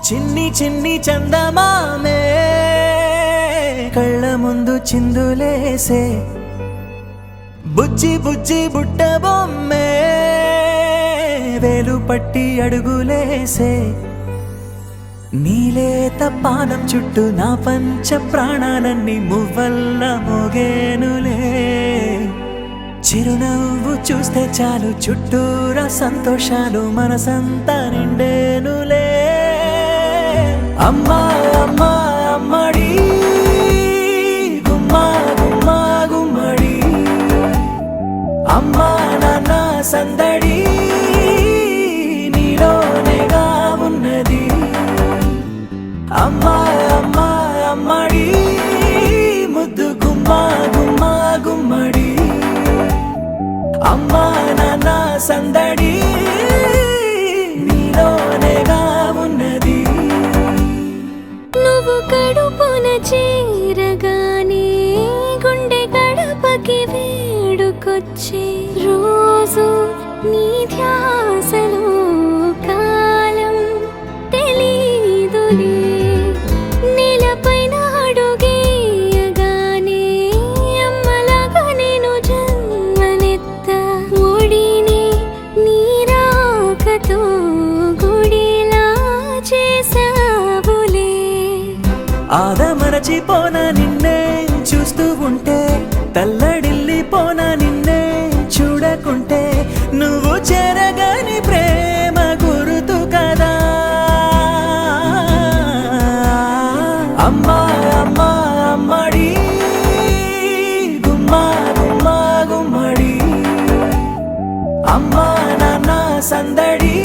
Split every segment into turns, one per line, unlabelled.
చిన్ని చిన్ని చందమామే కళ్ళ ముందు చిందులేసే బుజ్జి బుజ్జి బుట్ట బొమ్మే వేలు పట్టి అడుగులేసే నీలేత పానం చుట్టూ నా పంచ ప్రాణాలన్నీ మువ్వల్ల మోగేనులే చిరునవ్వు చూస్తే చాలు చుట్టూరా సంతోషాలు మనసంతా నిండేనులే అమ్మా అమ్మా అమ్మడి గుమ్మా గుమ్మా గుమ్మడి అమ్మా నాన్న సందడి నీలోనేగా ఉన్నది అమ్మా అమ్మా అమ్మడి ముద్దు గుమ్మా గుమ్మా గుమ్మడి అమ్మా నాన్న సందడి నీలోనేగా ఉన్నది
నువ్వు కడుపున చేరగానే గుండె గడపకి వేడుకొచ్చే రోజు నీ ధ్యాసలో కాలం తెలీదులే నేలపైన అడుగేయగానే అమ్మలాగా నేను జన్మనెత్త ఒడిని నీ రాకతో గుడిలా చేసావులే
ఆదమరచిపోనా నిన్నే చూస్తూ ఉంటే తల్లడిల్లిపోనా నిన్నే చూడకుంటే నువ్వు చెరగని ప్రేమ గురుతు కదా అమ్మా అమ్మా అమ్మడి గుమ్మా గుమ్మా గుమ్మడి అమ్మా నాన్న సందడి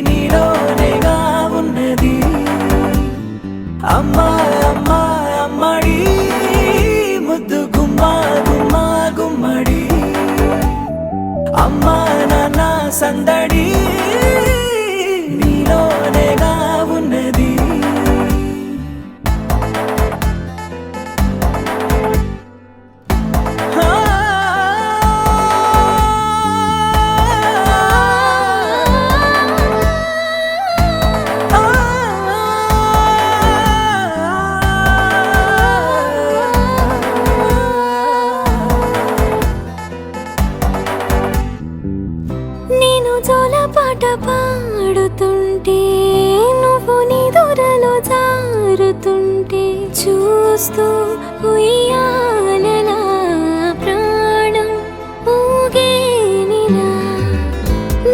నీలోనేగా ఉన్నది అమ్మా అమ్మా అమ్మడి ముద్దు గుమ్మా గుమ్మా గుమ్మడి అమ్మా నాన్న సందడి నీలోనేగా ఉన్నది
నేను జోలపాట పాడుతుంటే నువ్వు నీ దూరలో జారుతుంటే చూస్తూ ఉయ్యాలలా ప్రాణం ఊగేనిలా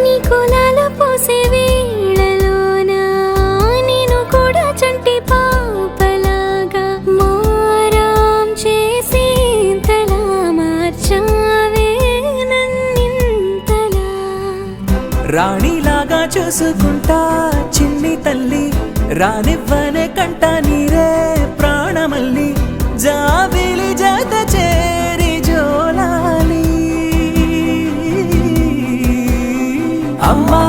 నీ కులాల పోసే వేళలోన నేను కూడా చంటి పాపలాగా మారాం చేసేంతలా మార్చావే నన్నింతలా
రాణిలాగా చూసుకుంటా చిన్ని తల్లి రానివ్వనే కంట నీరే ప్రాణమల్లి జాబిలి జత చేరి జోలాలి అమ్మా